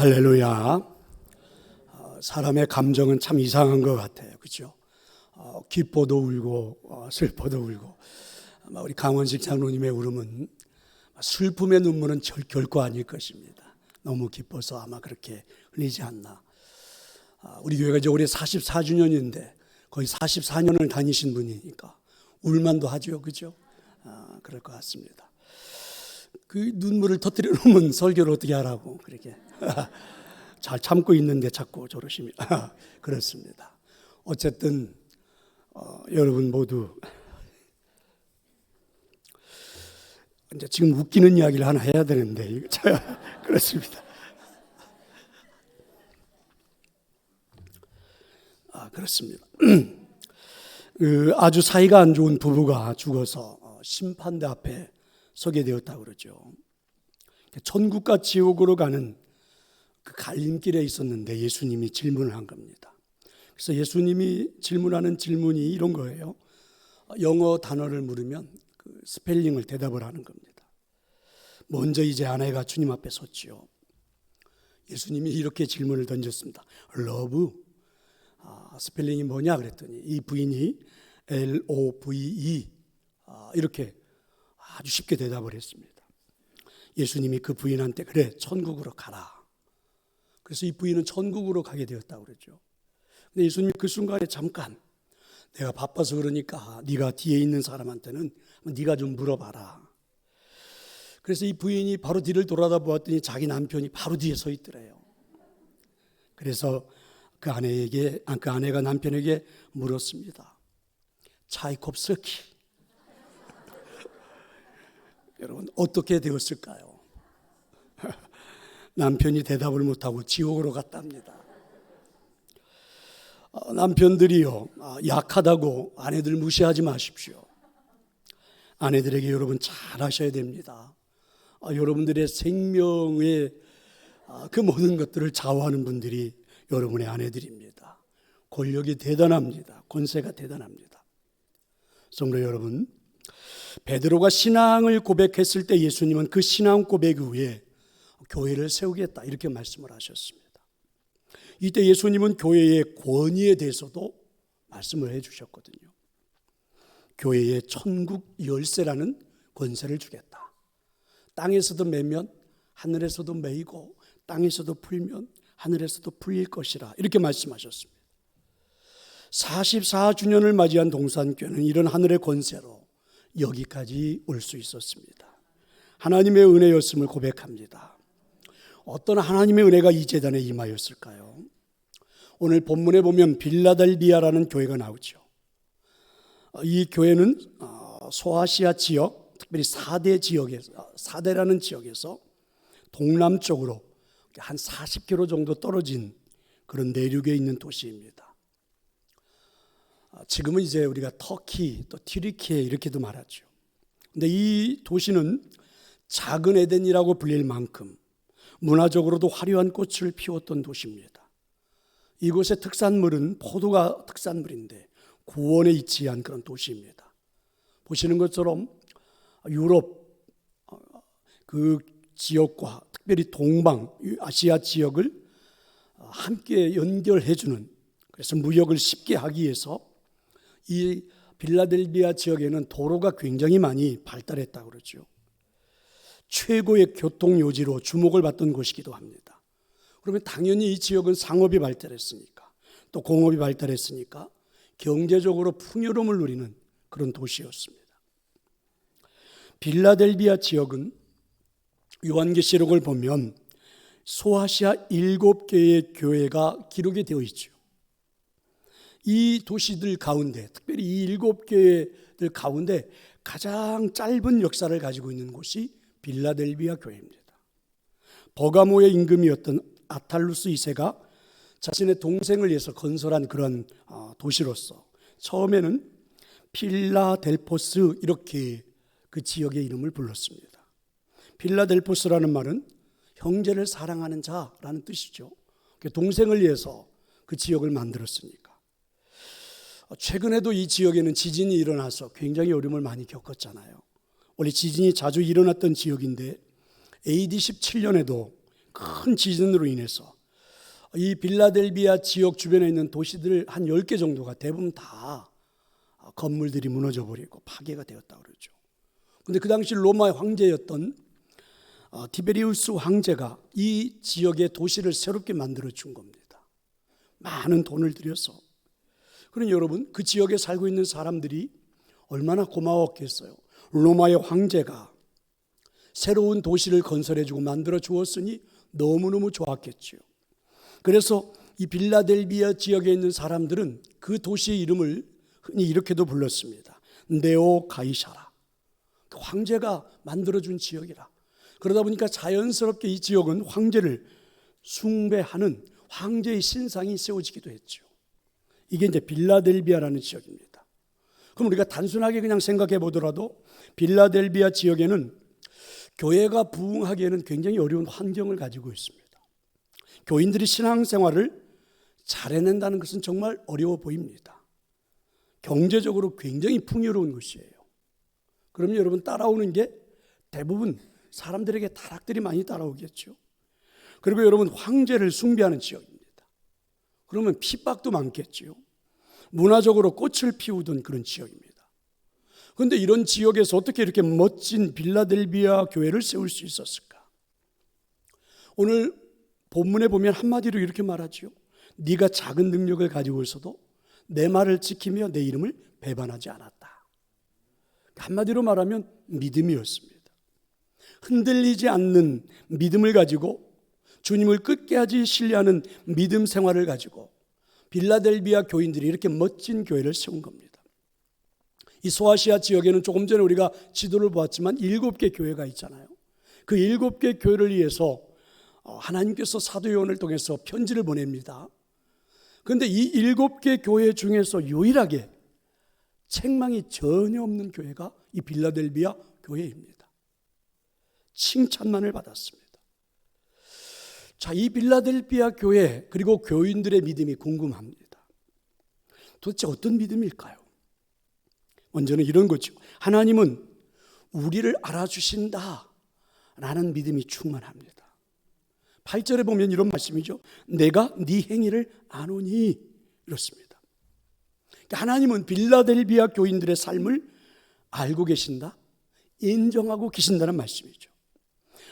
할렐루야. 사람의 감정은 참 이상한 것 같아요. 그렇죠? 기뻐도 울고 슬퍼도 울고. 아마 우리 강원식 장로님의 울음은 슬픔의 눈물은 결코 아닐 것입니다. 너무 기뻐서 아마 그렇게 흘리지 않나. 우리 교회가 이제 올해 44주년인데 거의 44년을 다니신 분이니까 울만도 하죠. 그죠? 그럴 것 같습니다. 그 눈물을 터뜨려 놓으면 설교를 어떻게 하라고 그렇게 잘 참고 있는데 자꾸 저러십니다. 그렇습니다. 어쨌든 여러분 모두 이제 지금 웃기는 이야기를 하나 해야 되는데 그렇습니다. 그렇습니다. 아주 사이가 안 좋은 부부가 죽어서 심판대 앞에 서게 되었다고 그러죠. 천국과 지옥으로 가는 그 갈림길에 있었는데 예수님이 질문을 한 겁니다. 그래서 예수님이 질문하는 질문이 이런 거예요. 영어 단어를 물으면 그 스펠링을 대답을 하는 겁니다. 먼저 이제 아내가 주님 앞에 섰지요. 예수님이 이렇게 질문을 던졌습니다. Love, 스펠링이 뭐냐 그랬더니 이 부인이 Love, 이렇게 아주 쉽게 대답을 했습니다. 예수님이 그 부인한테 그래 천국으로 가라. 그래서 이 부인은 천국으로 가게 되었다고 그랬죠. 근데 예수님이 그 순간에 잠깐 내가 바빠서 그러니까 네가 뒤에 있는 사람한테는 네가 좀 물어봐라. 그래서 이 부인이 바로 뒤를 돌아다 보았더니 자기 남편이 바로 뒤에 서 있더래요. 그래서 그 아내가 남편에게 물었습니다. 차이콥스키. 여러분 어떻게 되었을까요? 남편이 대답을 못하고 지옥으로 갔답니다. 남편들이요 약하다고 아내들 무시하지 마십시오. 아내들에게 여러분 잘하셔야 됩니다. 여러분들의 생명의 그 모든 것들을 좌우하는 분들이 여러분의 아내들입니다. 권력이 대단합니다. 권세가 대단합니다. 성도 여러분, 베드로가 신앙을 고백했을 때 예수님은 그 신앙 고백 위에 교회를 세우겠다 이렇게 말씀을 하셨습니다. 이때 예수님은 교회의 권위에 대해서도 말씀을 해주셨거든요. 교회에 천국 열쇠라는 권세를 주겠다. 땅에서도 매면 하늘에서도 매이고 땅에서도 풀면 하늘에서도 풀릴 것이라 이렇게 말씀하셨습니다. 44주년을 맞이한 동산교회는 이런 하늘의 권세로 여기까지 올 수 있었습니다. 하나님의 은혜였음을 고백합니다. 어떤 하나님의 은혜가 이 재단에 임하였을까요? 오늘 본문에 보면 빌라델비아라는 교회가 나오죠. 이 교회는 소아시아 지역, 특별히 사대라는 지역에서 동남쪽으로 한 40km 정도 떨어진 그런 내륙에 있는 도시입니다. 지금은 이제 우리가 터키, 또 튀르키예 이렇게도 말하죠. 근데 이 도시는 작은 에덴이라고 불릴 만큼 문화적으로도 화려한 꽃을 피웠던 도시입니다. 이곳의 특산물은 포도가 특산물인데 고원에 위치한 그런 도시입니다. 보시는 것처럼 유럽 그 지역과 특별히 동방 아시아 지역을 함께 연결해주는, 그래서 무역을 쉽게 하기 위해서 이 빌라델비아 지역에는 도로가 굉장히 많이 발달했다고 그러죠. 최고의 교통요지로 주목을 받던 곳이기도 합니다. 그러면 당연히 이 지역은 상업이 발달했으니까, 또 공업이 발달했으니까 경제적으로 풍요로움을 누리는 그런 도시였습니다. 빌라델비아 지역은 요한계시록을 보면 소아시아 7개의 교회가 기록이 되어 있죠. 이 도시들 가운데, 특별히 이 7개들 가운데 가장 짧은 역사를 가지고 있는 곳이 빌라델비아 교회입니다. 버가모의 임금이었던 아탈루스 2세가 자신의 동생을 위해서 건설한 그런 도시로서 처음에는 필라델포스 이렇게 그 지역의 이름을 불렀습니다. 필라델포스라는 말은 형제를 사랑하는 자라는 뜻이죠. 동생을 위해서 그 지역을 만들었으니까. 최근에도 이 지역에는 지진이 일어나서 굉장히 어려움을 많이 겪었잖아요. 원래 지진이 자주 일어났던 지역인데 AD 17년에도 큰 지진으로 인해서 이 빌라델비아 지역 주변에 있는 도시들 한 10개 정도가 대부분 다 건물들이 무너져 버리고 파괴가 되었다고 그러죠. 그런데 그 당시 로마의 황제였던 티베리우스 황제가 이 지역의 도시를 새롭게 만들어 준 겁니다. 많은 돈을 들여서. 그러니 여러분, 그 지역에 살고 있는 사람들이 얼마나 고마웠겠어요. 로마의 황제가 새로운 도시를 건설해 주고 만들어 주었으니 너무너무 좋았겠죠. 그래서 이 빌라델비아 지역에 있는 사람들은 그 도시의 이름을 흔히 이렇게도 불렀습니다. 네오 가이사라. 황제가 만들어준 지역이라. 그러다 보니까 자연스럽게 이 지역은 황제를 숭배하는 황제의 신상이 세워지기도 했죠. 이게 이제 빌라델비아라는 지역입니다. 그럼 우리가 단순하게 그냥 생각해 보더라도 빌라델비아 지역에는 교회가 부흥하기에는 굉장히 어려운 환경을 가지고 있습니다. 교인들이 신앙생활을 잘 해낸다는 것은 정말 어려워 보입니다. 경제적으로 굉장히 풍요로운 것이에요. 그럼 여러분, 따라오는 게 대부분 사람들에게 타락들이 많이 따라오겠죠. 그리고 여러분, 황제를 숭배하는 지역입니다. 그러면 핍박도 많겠죠. 문화적으로 꽃을 피우던 그런 지역입니다. 그런데 이런 지역에서 어떻게 이렇게 멋진 빌라델비아 교회를 세울 수 있었을까? 오늘 본문에 보면 한마디로 이렇게 말하죠. 네가 작은 능력을 가지고 있어도 내 말을 지키며 내 이름을 배반하지 않았다. 한마디로 말하면 믿음이었습니다. 흔들리지 않는 믿음을 가지고 주님을 끝까지 신뢰하는 믿음 생활을 가지고 빌라델비아 교인들이 이렇게 멋진 교회를 세운 겁니다. 이 소아시아 지역에는 조금 전에 우리가 지도를 보았지만 7개 교회가 있잖아요. 그 7개 교회를 위해서 하나님께서 사도 요한을 통해서 편지를 보냅니다. 그런데 이 7개 교회 중에서 유일하게 책망이 전혀 없는 교회가 이 빌라델비아 교회입니다. 칭찬만을 받았습니다. 자, 이 빌라델비아 교회 그리고 교인들의 믿음이 궁금합니다. 도대체 어떤 믿음일까요? 먼저는 이런 거죠. 하나님은 우리를 알아주신다 라는 믿음이 충만합니다. 8절에 보면 이런 말씀이죠. 내가 네 행위를 아노니, 이렇습니다. 그러니까 하나님은 빌라델비아 교인들의 삶을 알고 계신다, 인정하고 계신다는 말씀이죠.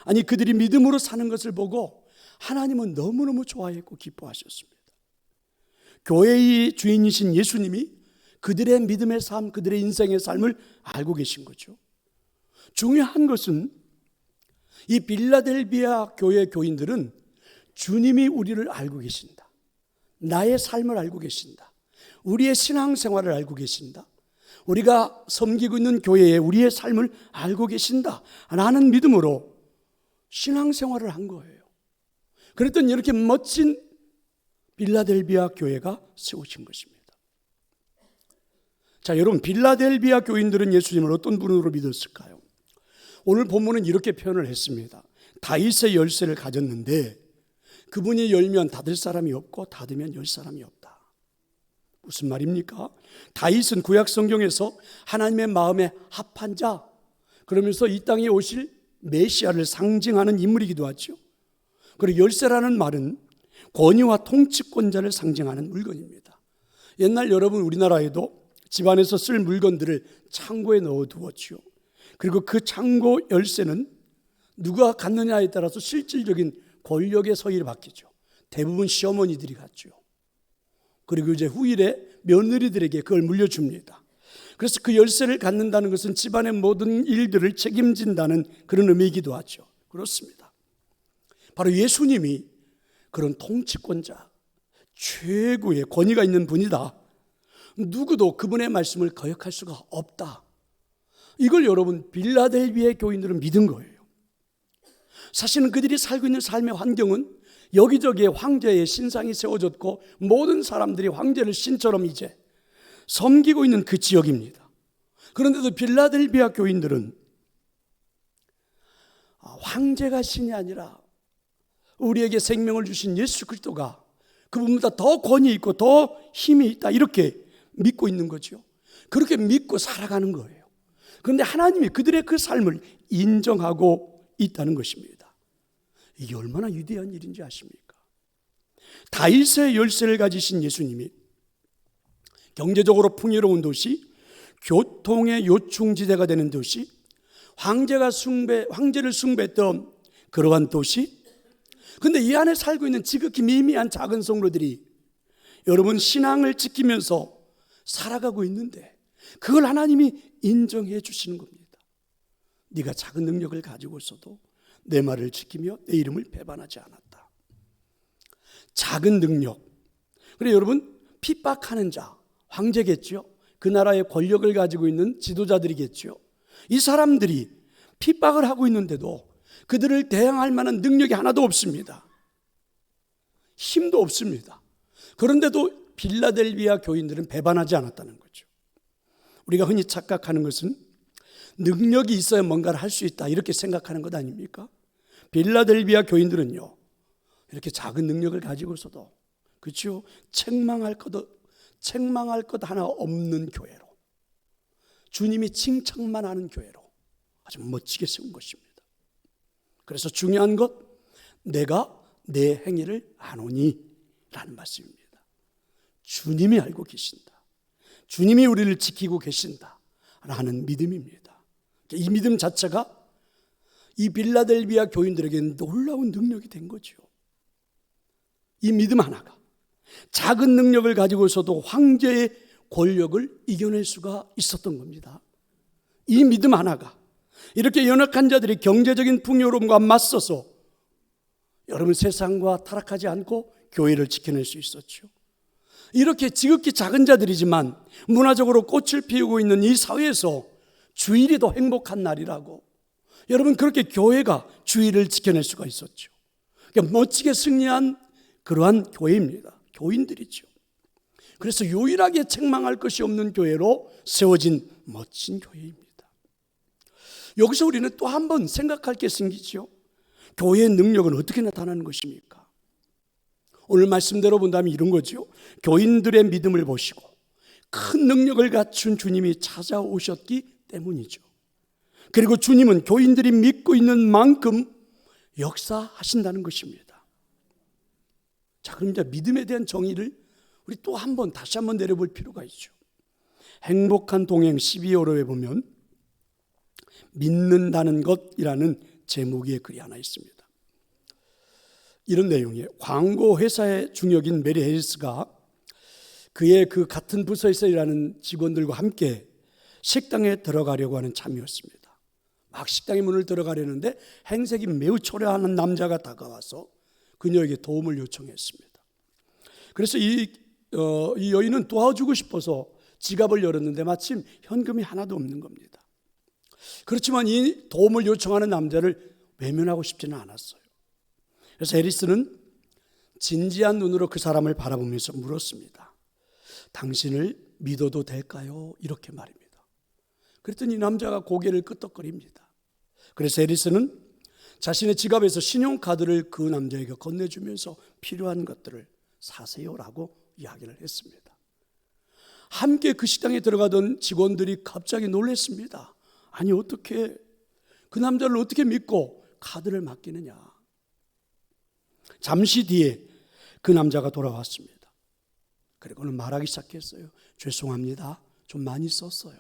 아니, 그들이 믿음으로 사는 것을 보고 하나님은 너무너무 좋아했고 기뻐하셨습니다. 교회의 주인이신 예수님이 그들의 믿음의 삶, 그들의 인생의 삶을 알고 계신 거죠. 중요한 것은 이 빌라델비아 교회 교인들은 주님이 우리를 알고 계신다, 나의 삶을 알고 계신다, 우리의 신앙생활을 알고 계신다, 우리가 섬기고 있는 교회에 우리의 삶을 알고 계신다 라는 믿음으로 신앙생활을 한 거예요. 그랬더니 이렇게 멋진 빌라델비아 교회가 세우신 것입니다. 자, 여러분, 빌라델비아 교인들은 예수님을 어떤 분으로 믿었을까요? 오늘 본문은 이렇게 표현을 했습니다. 다윗의 열쇠를 가졌는데 그분이 열면 닫을 사람이 없고 닫으면 열 사람이 없다. 무슨 말입니까? 다윗은 구약 성경에서 하나님의 마음에 합한 자, 그러면서 이 땅에 오실 메시아를 상징하는 인물이기도 하죠. 그리고 열쇠라는 말은 권위와 통치권자를 상징하는 물건입니다. 옛날 여러분, 우리나라에도 집안에서 쓸 물건들을 창고에 넣어두었죠. 그리고 그 창고 열쇠는 누가 갖느냐에 따라서 실질적인 권력의 서열이 바뀌죠. 대부분 시어머니들이 갖죠. 그리고 이제 후일에 며느리들에게 그걸 물려줍니다. 그래서 그 열쇠를 갖는다는 것은 집안의 모든 일들을 책임진다는 그런 의미이기도 하죠. 그렇습니다. 바로 예수님이 그런 통치권자, 최고의 권위가 있는 분이다. 누구도 그분의 말씀을 거역할 수가 없다. 이걸 여러분, 빌라델비아 교인들은 믿은 거예요. 사실은 그들이 살고 있는 삶의 환경은 여기저기에 황제의 신상이 세워졌고 모든 사람들이 황제를 신처럼 이제 섬기고 있는 그 지역입니다. 그런데도 빌라델비아 교인들은 황제가 신이 아니라 우리에게 생명을 주신 예수 그리스도가 그분보다 더 권위 있고 더 힘이 있다, 이렇게 믿고 있는 거죠. 그렇게 믿고 살아가는 거예요. 그런데 하나님이 그들의 그 삶을 인정하고 있다는 것입니다. 이게 얼마나 위대한 일인지 아십니까? 다윗의 열쇠를 가지신 예수님이 경제적으로 풍요로운 도시, 교통의 요충지대가 되는 도시, 황제를 숭배했던 그러한 도시, 근데 이 안에 살고 있는 지극히 미미한 작은 성도들이 여러분 신앙을 지키면서 살아가고 있는데 그걸 하나님이 인정해 주시는 겁니다. 네가 작은 능력을 가지고서도 내 말을 지키며 내 이름을 배반하지 않았다. 작은 능력. 그래 여러분, 핍박하는 자, 황제겠죠. 그 나라의 권력을 가지고 있는 지도자들이겠죠. 이 사람들이 핍박을 하고 있는데도 그들을 대항할 만한 능력이 하나도 없습니다. 힘도 없습니다. 그런데도 빌라델비아 교인들은 배반하지 않았다는 거죠. 우리가 흔히 착각하는 것은 능력이 있어야 뭔가를 할 수 있다 이렇게 생각하는 것 아닙니까? 빌라델비아 교인들은요, 이렇게 작은 능력을 가지고서도, 그렇죠? 책망할 것 하나 없는 교회로, 주님이 칭찬만 하는 교회로 아주 멋지게 세운 것입니다. 그래서 중요한 것, 내가 내 행위를 아노니 라는 말씀입니다. 주님이 알고 계신다. 주님이 우리를 지키고 계신다 라는 믿음입니다. 이 믿음 자체가 이 빌라델비아 교인들에게는 놀라운 능력이 된 거죠. 이 믿음 하나가 작은 능력을 가지고서도 황제의 권력을 이겨낼 수가 있었던 겁니다. 이 믿음 하나가 이렇게 연약한 자들이 경제적인 풍요로움과 맞서서 여러분 세상과 타락하지 않고 교회를 지켜낼 수 있었죠. 이렇게 지극히 작은 자들이지만 문화적으로 꽃을 피우고 있는 이 사회에서 주일이 더 행복한 날이라고, 여러분 그렇게 교회가 주일을 지켜낼 수가 있었죠. 그러니까 멋지게 승리한 그러한 교회입니다. 교인들이죠. 그래서 유일하게 책망할 것이 없는 교회로 세워진 멋진 교회입니다. 여기서 우리는 또 한 번 생각할 게 생기죠. 교회의 능력은 어떻게 나타나는 것입니까? 오늘 말씀대로 본다면 이런 거죠. 교인들의 믿음을 보시고 큰 능력을 갖춘 주님이 찾아오셨기 때문이죠. 그리고 주님은 교인들이 믿고 있는 만큼 역사하신다는 것입니다. 자, 그럼 이제 믿음에 대한 정의를 우리 또 한 번 다시 한번 내려볼 필요가 있죠. 행복한 동행 12호로에 보면 믿는다는 것이라는 제목의 글이 하나 있습니다. 이런 내용이에요. 광고 회사의 중역인 메리 해리스가 그의 그 같은 부서에서 일하는 직원들과 함께 식당에 들어가려고 하는 참이었습니다. 막 식당의 문을 들어가려는데 행색이 매우 초라한 남자가 다가와서 그녀에게 도움을 요청했습니다. 그래서 이 여인은 도와주고 싶어서 지갑을 열었는데 마침 현금이 하나도 없는 겁니다. 그렇지만 이 도움을 요청하는 남자를 외면하고 싶지는 않았어요. 그래서 해리스는 진지한 눈으로 그 사람을 바라보면서 물었습니다. 당신을 믿어도 될까요? 이렇게 말입니다. 그랬더니 이 남자가 고개를 끄덕거립니다. 그래서 해리스는 자신의 지갑에서 신용카드를 그 남자에게 건네주면서 필요한 것들을 사세요라고 이야기를 했습니다. 함께 그 식당에 들어가던 직원들이 갑자기 놀랐습니다. 아니 어떻게 그 남자를 어떻게 믿고 카드를 맡기느냐. 잠시 뒤에 그 남자가 돌아왔습니다. 그리고는 말하기 시작했어요. 죄송합니다. 좀 많이 썼어요.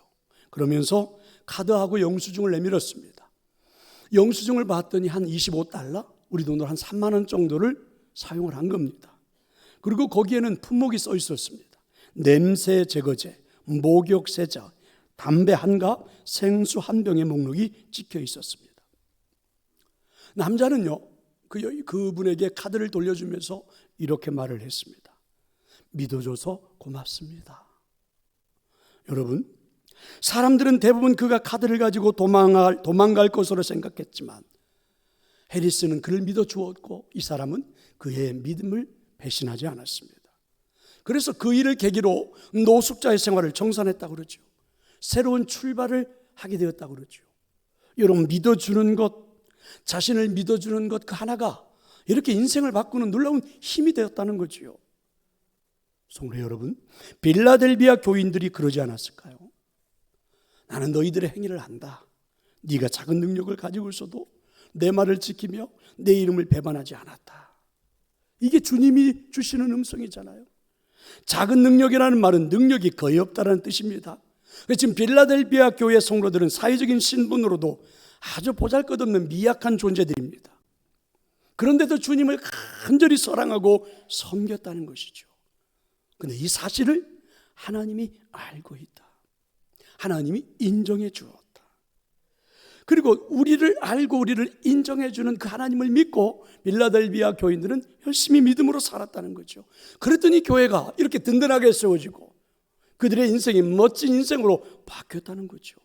그러면서 카드하고 영수증을 내밀었습니다. 영수증을 봤더니 한 25달러, 우리 돈으로 한 3만 원 정도를 사용을 한 겁니다. 그리고 거기에는 품목이 써 있었습니다. 냄새 제거제, 목욕세자, 담배 한 갑, 생수 한 병의 목록이 찍혀 있었습니다. 남자는요, 그분에게 카드를 돌려주면서 이렇게 말을 했습니다. 믿어줘서 고맙습니다. 여러분, 사람들은 대부분 그가 카드를 가지고 도망갈 것으로 생각했지만 해리스는 그를 믿어주었고 이 사람은 그의 믿음을 배신하지 않았습니다. 그래서 그 일을 계기로 노숙자의 생활을 정산했다고 그러죠. 새로운 출발을 하게 되었다고 그러죠. 여러분, 믿어주는 것, 자신을 믿어주는 것 그 하나가 이렇게 인생을 바꾸는 놀라운 힘이 되었다는 거지요. 성도 여러분, 빌라델비아 교인들이 그러지 않았을까요? 나는 너희들의 행위를 안다. 네가 작은 능력을 가지고 있어도 내 말을 지키며 내 이름을 배반하지 않았다. 이게 주님이 주시는 음성이잖아요. 작은 능력이라는 말은 능력이 거의 없다는 뜻입니다. 지금 빌라델비아 교회 성도들은 사회적인 신분으로도 아주 보잘것없는 미약한 존재들입니다. 그런데도 주님을 간절히 사랑하고 섬겼다는 것이죠. 그런데 이 사실을 하나님이 알고 있다. 하나님이 인정해 주었다. 그리고 우리를 알고 우리를 인정해 주는 그 하나님을 믿고 빌라델비아 교인들은 열심히 믿음으로 살았다는 거죠. 그랬더니 교회가 이렇게 든든하게 세워지고 그들의 인생이 멋진 인생으로 바뀌었다는 거죠.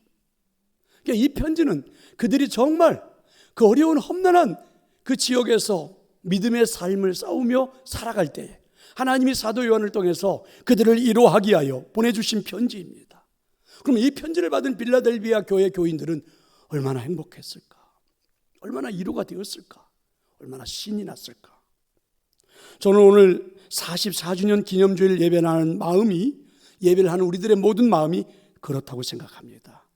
그러니까 이 편지는 그들이 정말 그 어려운 험난한 그 지역에서 믿음의 삶을 싸우며 살아갈 때 하나님이 사도 요한을 통해서 그들을 위로하기 위하여 보내주신 편지입니다. 그럼 이 편지를 받은 빌라델비아 교회 교인들은 얼마나 행복했을까? 얼마나 위로가 되었을까? 얼마나 신이 났을까? 저는 오늘 44주년 기념주일 예배를 하는 마음이, 예배를 하는 우리들의 모든 마음이 그렇다고 생각합니다.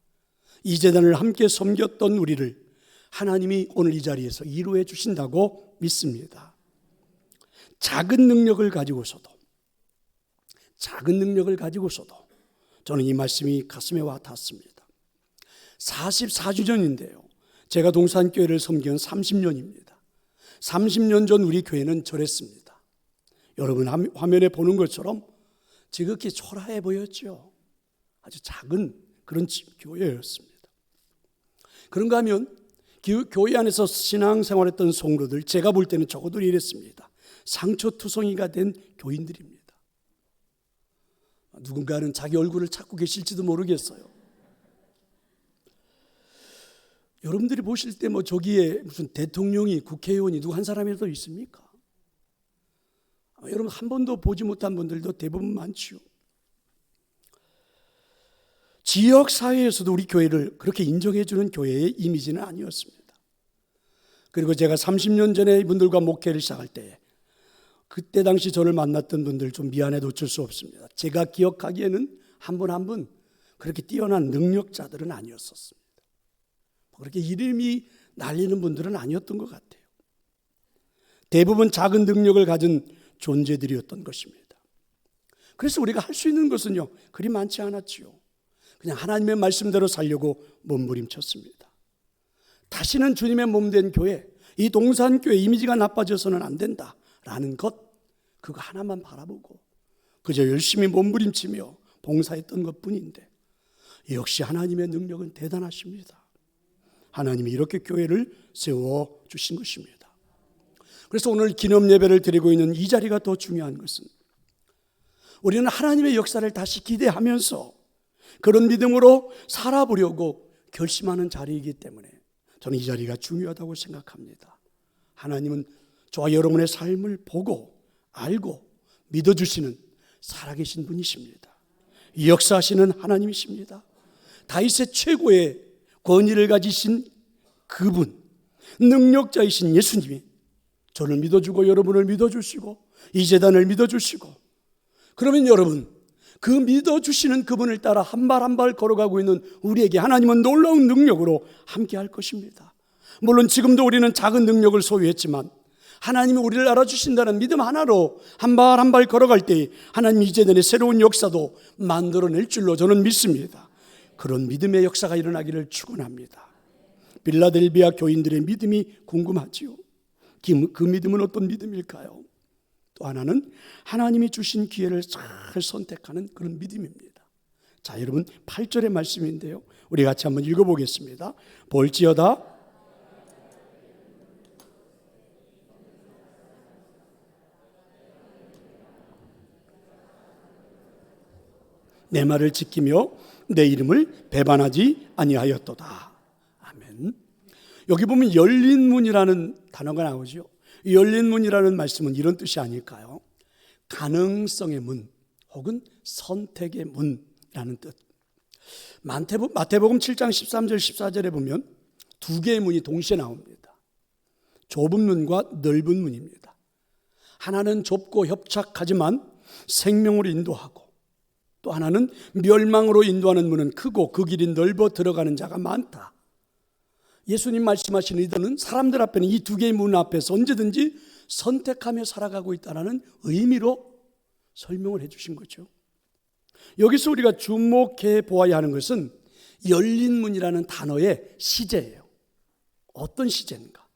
이 재단을 함께 섬겼던 우리를 하나님이 오늘 이 자리에서 위로해 주신다고 믿습니다. 작은 능력을 가지고서도 저는 이 말씀이 가슴에 와 닿습니다. 44주년인데요. 제가 동산교회를 섬긴 30년입니다. 30년 전 우리 교회는 저랬습니다. 여러분 화면에 보는 것처럼 지극히 초라해 보였죠. 아주 작은 그런 교회였습니다. 그런가 하면 교회 안에서 신앙생활했던 성도들, 제가 볼 때는 적어도 이랬습니다. 상처투성이가 된 교인들입니다. 누군가는 자기 얼굴을 찾고 계실지도 모르겠어요. 여러분들이 보실 때 저기에 무슨 대통령이, 국회의원이 누구 한 사람이라도 있습니까? 여러분 한 번도 보지 못한 분들도 대부분 많지요. 지역사회에서도 우리 교회를 그렇게 인정해주는 교회의 이미지는 아니었습니다. 그리고 제가 30년 전에 이분들과 목회를 시작할 때 그때 당시 저를 만났던 분들 좀 미안해도 어쩔 수 없습니다. 제가 기억하기에는 한 분 한 분 그렇게 뛰어난 능력자들은 아니었었습니다. 그렇게 이름이 날리는 분들은 아니었던 것 같아요. 대부분 작은 능력을 가진 존재들이었던 것입니다. 그래서 우리가 할 수 있는 것은요, 그리 많지 않았지요. 그냥 하나님의 말씀대로 살려고 몸부림쳤습니다. 다시는 주님의 몸된 교회, 이 동산교회 이미지가 나빠져서는 안 된다라는 것, 그거 하나만 바라보고 그저 열심히 몸부림치며 봉사했던 것뿐인데 역시 하나님의 능력은 대단하십니다. 하나님이 이렇게 교회를 세워주신 것입니다. 그래서 오늘 기념 예배를 드리고 있는 이 자리가 더 중요한 것은 우리는 하나님의 역사를 다시 기대하면서 그런 믿음으로 살아보려고 결심하는 자리이기 때문에 저는 이 자리가 중요하다고 생각합니다. 하나님은 저와 여러분의 삶을 보고 알고 믿어주시는 살아계신 분이십니다. 역사하시는 하나님이십니다. 다윗의 최고의 권위를 가지신 그분, 능력자이신 예수님이 저를 믿어주고 여러분을 믿어주시고 이 재단을 믿어주시고, 그러면 여러분 그 믿어주시는 그분을 따라 한 발 한 발 걸어가고 있는 우리에게 하나님은 놀라운 능력으로 함께 할 것입니다. 물론 지금도 우리는 작은 능력을 소유했지만 하나님이 우리를 알아주신다는 믿음 하나로 한 발 한 발 걸어갈 때 하나님이 이 재단의 새로운 역사도 만들어낼 줄로 저는 믿습니다. 그런 믿음의 역사가 일어나기를 축원합니다. 빌라델비아 교인들의 믿음이 궁금하지요. 그 믿음은 어떤 믿음일까요? 또 하나는 하나님이 주신 기회를 잘 선택하는 그런 믿음입니다. 자, 여러분 8절의 말씀인데요, 우리 같이 한번 읽어보겠습니다. 볼지어다 내 말을 지키며 내 이름을 배반하지 아니하였도다. 아멘. 여기 보면 열린 문이라는 단어가 나오죠. 열린 문이라는 말씀은 이런 뜻이 아닐까요? 가능성의 문 혹은 선택의 문이라는 뜻. 마태복음 7장 13절 14절에 보면 두 개의 문이 동시에 나옵니다. 좁은 문과 넓은 문입니다. 하나는 좁고 협착하지만 생명으로 인도하고, 또 하나는 멸망으로 인도하는 문은 크고 그 길이 넓어 들어가는 자가 많다. 예수님 말씀하신 이들은 사람들 앞에는 이 두 개의 문 앞에서 언제든지 선택하며 살아가고 있다는 의미로 설명을 해 주신 거죠. 여기서 우리가 주목해 보아야 하는 것은 열린 문이라는 단어의 시제예요. 어떤 시제인가?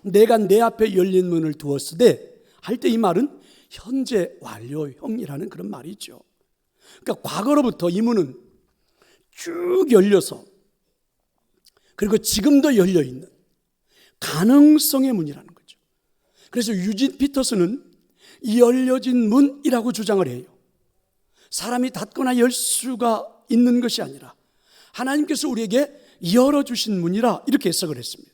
내가 내 앞에 열린 문을 두었으되 할 때 이 말은 현재 완료형이라는 그런 말이죠. 그러니까 과거로부터 이 문은 쭉 열려서 그리고 지금도 열려있는 가능성의 문이라는 거죠. 그래서 유진 피터스는 열려진 문이라고 주장을 해요. 사람이 닫거나 열 수가 있는 것이 아니라 하나님께서 우리에게 열어주신 문이라 이렇게 해석을 했습니다.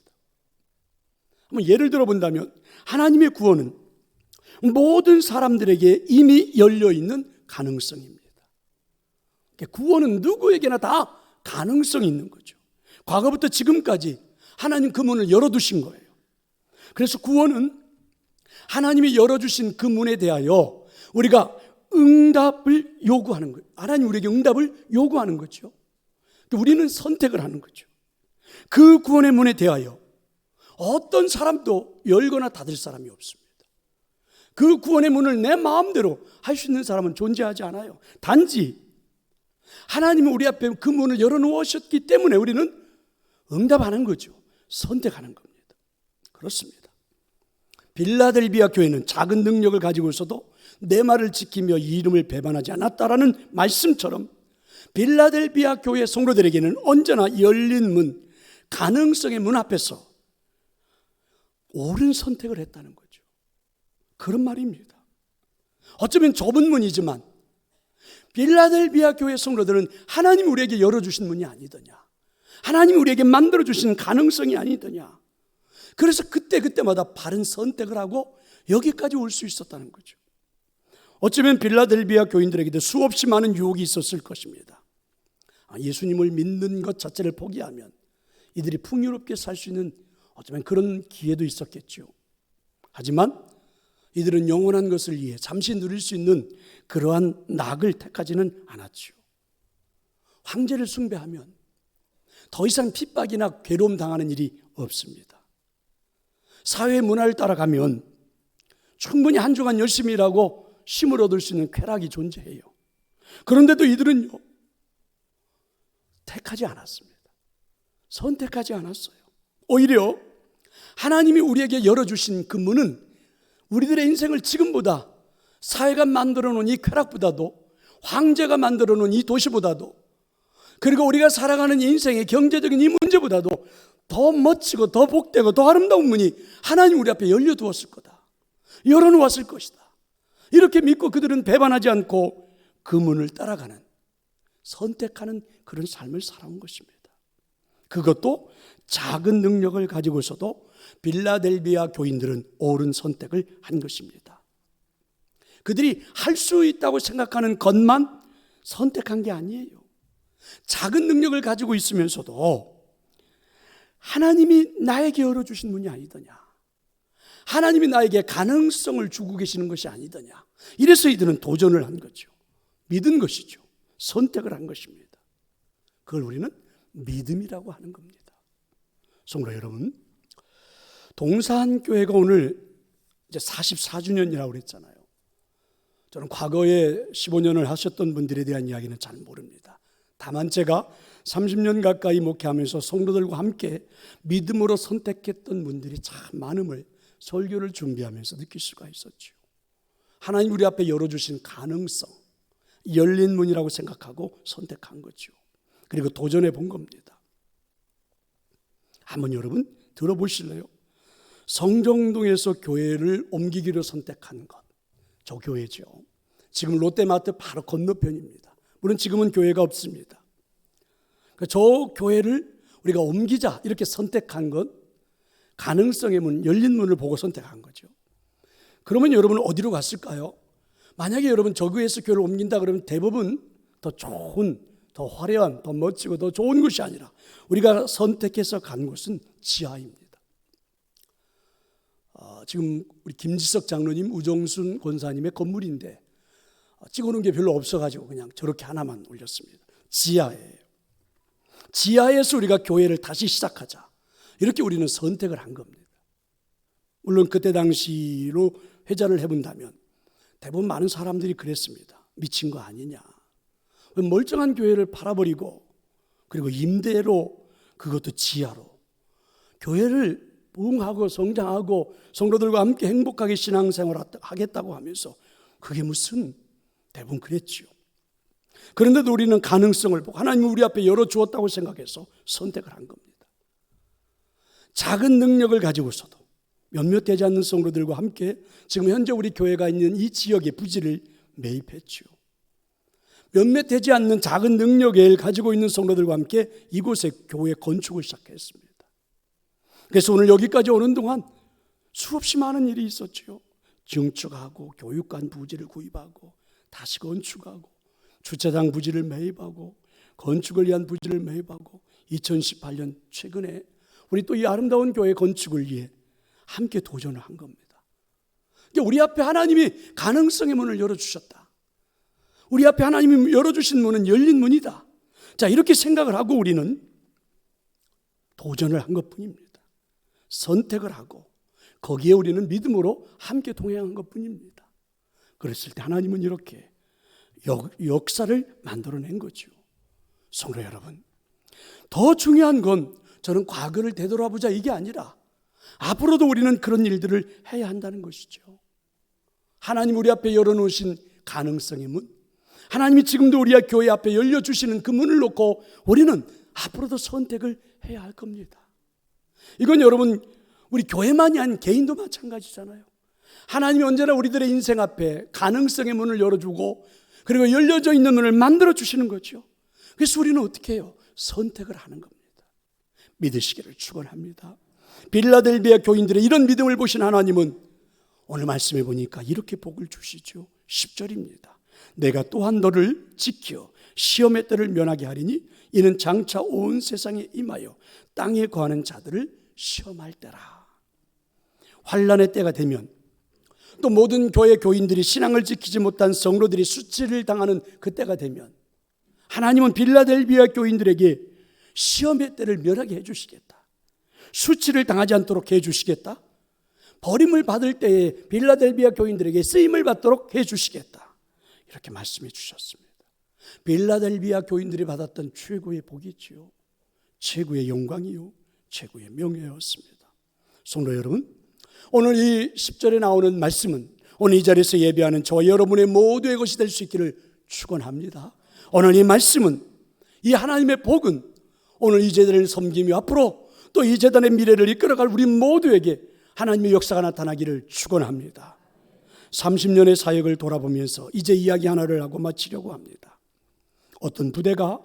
한번 예를 들어 본다면 하나님의 구원은 모든 사람들에게 이미 열려있는 가능성입니다. 구원은 누구에게나 다 가능성이 있는 거죠. 과거부터 지금까지 하나님 그 문을 열어두신 거예요. 그래서 구원은 하나님이 열어주신 그 문에 대하여 우리가 응답을 요구하는 거예요. 하나님 우리에게 응답을 요구하는 거죠. 우리는 선택을 하는 거죠. 그 구원의 문에 대하여 어떤 사람도 열거나 닫을 사람이 없습니다. 그 구원의 문을 내 마음대로 할 수 있는 사람은 존재하지 않아요. 단지 하나님이 우리 앞에 그 문을 열어놓으셨기 때문에 우리는 응답하는 거죠. 선택하는 겁니다. 그렇습니다. 빌라델비아 교회는 작은 능력을 가지고 있어도 내 말을 지키며 이 이름을 배반하지 않았다라는 말씀처럼 빌라델비아 교회 성도들에게는 언제나 열린 문, 가능성의 문 앞에서 옳은 선택을 했다는 거죠. 그런 말입니다. 어쩌면 좁은 문이지만 빌라델비아 교회 성도들은 하나님이 우리에게 열어주신 문이 아니더냐, 하나님이 우리에게 만들어주신 가능성이 아니더냐. 그래서 그때마다 바른 선택을 하고 여기까지 올 수 있었다는 거죠. 어쩌면 빌라델비아 교인들에게도 수없이 많은 유혹이 있었을 것입니다. 예수님을 믿는 것 자체를 포기하면 이들이 풍요롭게 살 수 있는 어쩌면 그런 기회도 있었겠죠. 하지만 이들은 영원한 것을 위해 잠시 누릴 수 있는 그러한 낙을 택하지는 않았죠. 황제를 숭배하면 더 이상 핍박이나 괴로움 당하는 일이 없습니다. 사회 문화를 따라가면 충분히 한 주간 열심히 일하고 쉼을 얻을 수 있는 쾌락이 존재해요. 그런데도 이들은요, 택하지 않았습니다. 선택하지 않았어요. 오히려 하나님이 우리에게 열어주신 그 문은 우리들의 인생을 지금보다 사회가 만들어 놓은 이 쾌락보다도, 황제가 만들어 놓은 이 도시보다도, 그리고 우리가 살아가는 인생의 경제적인 이 문제보다도 더 멋지고 더 복되고 더 아름다운 문이 하나님 우리 앞에 열려두었을 거다, 열어놓았을 것이다. 이렇게 믿고 그들은 배반하지 않고 그 문을 따라가는, 선택하는 그런 삶을 살아온 것입니다. 그것도 작은 능력을 가지고 있어도 빌라델비아 교인들은 옳은 선택을 한 것입니다. 그들이 할 수 있다고 생각하는 것만 선택한 게 아니에요. 작은 능력을 가지고 있으면서도 하나님이 나에게 열어주신 문이 아니더냐, 하나님이 나에게 가능성을 주고 계시는 것이 아니더냐, 이래서 이들은 도전을 한 거죠. 믿은 것이죠. 선택을 한 것입니다. 그걸 우리는 믿음이라고 하는 겁니다. 성도 여러분, 동산교회가 오늘 이제 44주년이라고 그랬잖아요. 저는 과거에 15년을 하셨던 분들에 대한 이야기는 잘 모릅니다. 다만 제가 30년 가까이 목회하면서 성도들과 함께 믿음으로 선택했던 분들이 참 많음을 설교를 준비하면서 느낄 수가 있었죠. 하나님 우리 앞에 열어주신 가능성, 열린 문이라고 생각하고 선택한 거죠. 그리고 도전해 본 겁니다. 한번 여러분 들어보실래요? 성정동에서 교회를 옮기기로 선택한 것, 저 교회죠. 지금 롯데마트 바로 건너편입니다. 물론 지금은 교회가 없습니다. 저 교회를 우리가 옮기자 이렇게 선택한 것, 가능성의 문, 열린 문을 보고 선택한 거죠. 그러면 여러분은 어디로 갔을까요? 만약에 여러분 저 교회에서 교회를 옮긴다 그러면 대부분 더 좋은, 더 화려한, 더 멋지고 더 좋은 곳이 아니라 우리가 선택해서 간 곳은 지하입니다. 지금 우리 김지석 장로님, 우정순 권사님의 건물인데 찍어놓은 게 별로 없어가지고 그냥 저렇게 하나만 올렸습니다. 지하예요. 지하에서 우리가 교회를 다시 시작하자 이렇게 우리는 선택을 한 겁니다. 물론 그때 당시로 회자를 해본다면 대부분 많은 사람들이 그랬습니다. 미친 거 아니냐. 멀쩡한 교회를 팔아버리고 그리고 임대로, 그것도 지하로, 교회를 부흥하고 성장하고 성도들과 함께 행복하게 신앙생활 하겠다고 하면서 그게 무슨, 대부분 그랬죠. 그런데도 우리는 가능성을 보고 하나님이 우리 앞에 열어주었다고 생각해서 선택을 한 겁니다. 작은 능력을 가지고서도 몇몇 되지 않는 성도들과 함께 지금 현재 우리 교회가 있는 이 지역의 부지를 매입했죠. 몇몇 되지 않는 작은 능력을 가지고 있는 성도들과 함께 이곳에 교회 건축을 시작했습니다. 그래서 오늘 여기까지 오는 동안 수없이 많은 일이 있었죠. 증축하고 교육관 부지를 구입하고 다시 건축하고 주차장 부지를 매입하고 건축을 위한 부지를 매입하고 2018년 최근에 우리 또 이 아름다운 교회 건축을 위해 함께 도전을 한 겁니다. 우리 앞에 하나님이 가능성의 문을 열어주셨다. 우리 앞에 하나님이 열어주신 문은 열린 문이다. 자, 이렇게 생각을 하고 우리는 도전을 한 것뿐입니다. 선택을 하고 거기에 우리는 믿음으로 함께 동행한 것뿐입니다. 그랬을 때 하나님은 이렇게 역사를 만들어낸 거죠. 성도 여러분, 더 중요한 건 저는 과거를 되돌아보자 이게 아니라 앞으로도 우리는 그런 일들을 해야 한다는 것이죠. 하나님 우리 앞에 열어놓으신 가능성의 문, 하나님이 지금도 우리 교회 앞에 열려주시는 그 문을 놓고 우리는 앞으로도 선택을 해야 할 겁니다. 이건 여러분 우리 교회만이 아닌 개인도 마찬가지잖아요. 하나님이 언제나 우리들의 인생 앞에 가능성의 문을 열어주고 그리고 열려져 있는 문을 만들어 주시는 거죠. 그래서 우리는 어떻게 해요? 선택을 하는 겁니다. 믿으시기를 축원합니다. 빌라델비아 교인들의 이런 믿음을 보신 하나님은 오늘 말씀해 보니까 이렇게 복을 주시죠. 10절입니다. 내가 또한 너를 지켜 시험의 때를 면하게 하리니 이는 장차 온 세상에 임하여 땅에 거하는 자들을 시험할 때라. 환난의 때가 되면 또 모든 교회 교인들이 신앙을 지키지 못한 성도들이 수치를 당하는 그 때가 되면 하나님은 빌라델비아 교인들에게 시험의 때를 면하게 해주시겠다. 수치를 당하지 않도록 해주시겠다. 버림을 받을 때에 빌라델비아 교인들에게 쓰임을 받도록 해주시겠다. 이렇게 말씀해 주셨습니다. 빌라델비아 교인들이 받았던 최고의 복이지요. 최고의 영광이요. 최고의 명예였습니다. 성도 여러분, 오늘 이 10절에 나오는 말씀은 오늘 이 자리에서 예배하는 저와 여러분의 모두의 것이 될 수 있기를 축원합니다. 오늘 이 말씀은, 이 하나님의 복은 오늘 이 재단을 섬기며 앞으로 또 이 재단의 미래를 이끌어갈 우리 모두에게 하나님의 역사가 나타나기를 축원합니다. 30년의 사역을 돌아보면서 이제 이야기 하나를 하고 마치려고 합니다. 어떤 부대가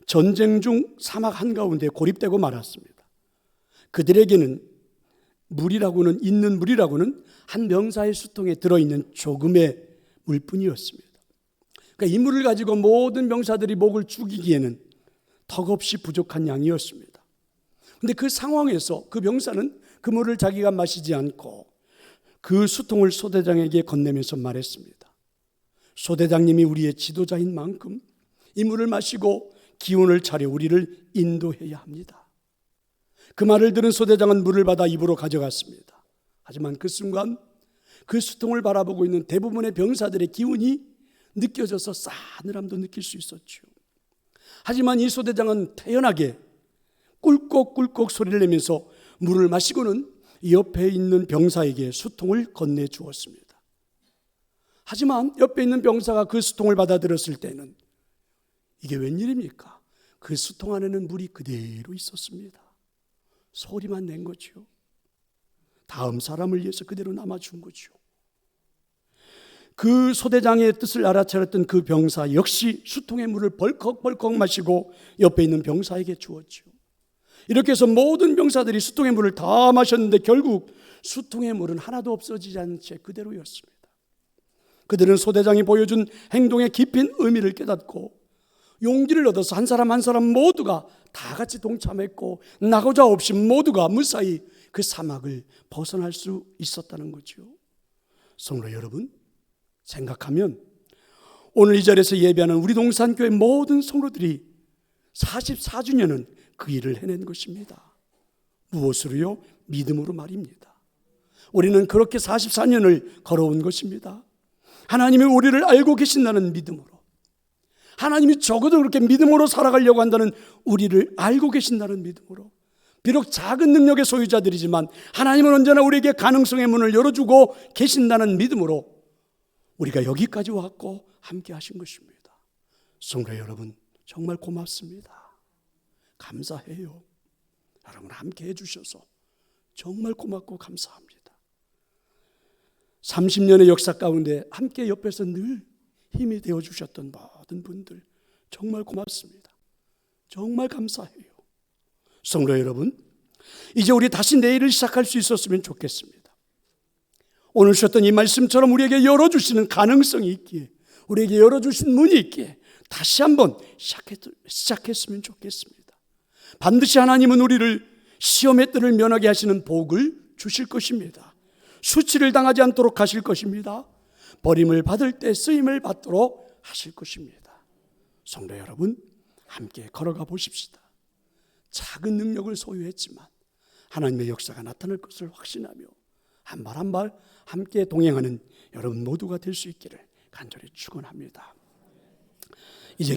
전쟁 중 사막 한가운데 고립되고 말았습니다. 그들에게는 있는 물이라고는 한 병사의 수통에 들어있는 조금의 물뿐이었습니다. 그러니까 이 물을 가지고 모든 병사들이 목을 죽이기에는 턱없이 부족한 양이었습니다. 그런데 그 상황에서 그 병사는 그 물을 자기가 마시지 않고 그 수통을 소대장에게 건네면서 말했습니다. 소대장님이 우리의 지도자인 만큼 이 물을 마시고 기운을 차려 우리를 인도해야 합니다. 그 말을 들은 소대장은 물을 받아 입으로 가져갔습니다. 하지만 그 순간 그 수통을 바라보고 있는 대부분의 병사들의 기운이 느껴져서 싸늘함도 느낄 수 있었죠. 하지만 이 소대장은 태연하게 꿀꺽꿀꺽 소리를 내면서 물을 마시고는 옆에 있는 병사에게 수통을 건네주었습니다. 하지만 옆에 있는 병사가 그 수통을 받아들였을 때는 이게 웬일입니까? 그 수통 안에는 물이 그대로 있었습니다. 소리만 낸 거죠. 다음 사람을 위해서 그대로 남아준 거죠. 그 소대장의 뜻을 알아차렸던 그 병사 역시 수통의 물을 벌컥벌컥 마시고 옆에 있는 병사에게 주었죠. 이렇게 해서 모든 병사들이 수통의 물을 다 마셨는데 결국 수통의 물은 하나도 없어지지 않은 채 그대로였습니다. 그들은 소대장이 보여준 행동의 깊은 의미를 깨닫고 용기를 얻어서 한 사람 한 사람 모두가 다 같이 동참했고 나고자 없이 모두가 무사히 그 사막을 벗어날 수 있었다는 거죠. 성도 여러분, 생각하면 오늘 이 자리에서 예배하는 우리 동산교회 모든 성도들이 44주년은 그 일을 해낸 것입니다. 무엇으로요? 믿음으로 말입니다. 우리는 그렇게 44년을 걸어온 것입니다. 하나님이 우리를 알고 계신다는 믿음으로, 하나님이 적어도 그렇게 믿음으로 살아가려고 한다는 우리를 알고 계신다는 믿음으로, 비록 작은 능력의 소유자들이지만 하나님은 언제나 우리에게 가능성의 문을 열어주고 계신다는 믿음으로 우리가 여기까지 왔고 함께 하신 것입니다. 성도 여러분, 정말 고맙습니다. 감사해요. 여러분 함께 해주셔서 정말 고맙고 감사합니다. 30년의 역사 가운데 함께 옆에서 늘 힘이 되어주셨던 모든 분들 정말 고맙습니다. 정말 감사해요. 성도 여러분, 이제 우리 다시 내일을 시작할 수 있었으면 좋겠습니다. 오늘 주셨던 이 말씀처럼 우리에게 열어주시는 가능성이 있기에, 우리에게 열어주신 문이 있기에 다시 한번 시작했으면 좋겠습니다. 반드시 하나님은 우리를 시험의 뜰을 면하게 하시는 복을 주실 것입니다. 수치를 당하지 않도록 하실 것입니다. 버림을 받을 때 쓰임을 받도록 하실 것입니다. 성도 여러분, 함께 걸어가 보십시다. 작은 능력을 소유했지만 하나님의 역사가 나타날 것을 확신하며 한 발 한 발 함께 동행하는 여러분 모두가 될 수 있기를 간절히 축원합니다. 이제